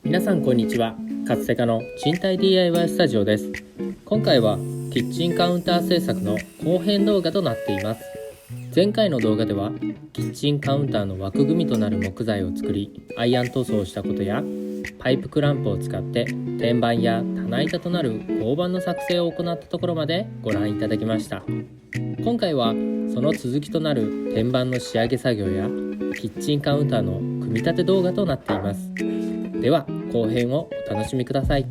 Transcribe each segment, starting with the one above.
皆さんこんにちは。カツセカの賃貸 DIY スタジオです。今回はキッチンカウンター制作の後編動画となっています。前回の動画ではキッチンカウンターの枠組みとなる木材を作りアイアン塗装をしたことや、パイプクランプを使って天板や棚板となる合板の作成を行ったところまでご覧いただきました。今回はその続きとなる天板の仕上げ作業やキッチンカウンターの組み立て動画となっています。では後編をお楽しみください。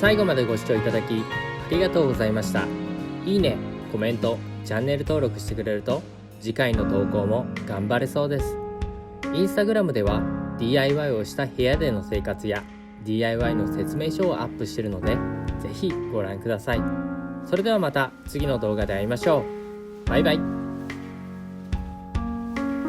最後までご視聴いただきありがとうございました。いいね、コメント、チャンネル登録してくれると次回の投稿も頑張れそうです。インスタグラムでは DIY をした部屋での生活や DIY の説明書をアップしているので、ぜひご覧ください。それではまた次の動画で会いましょう。バイバイ。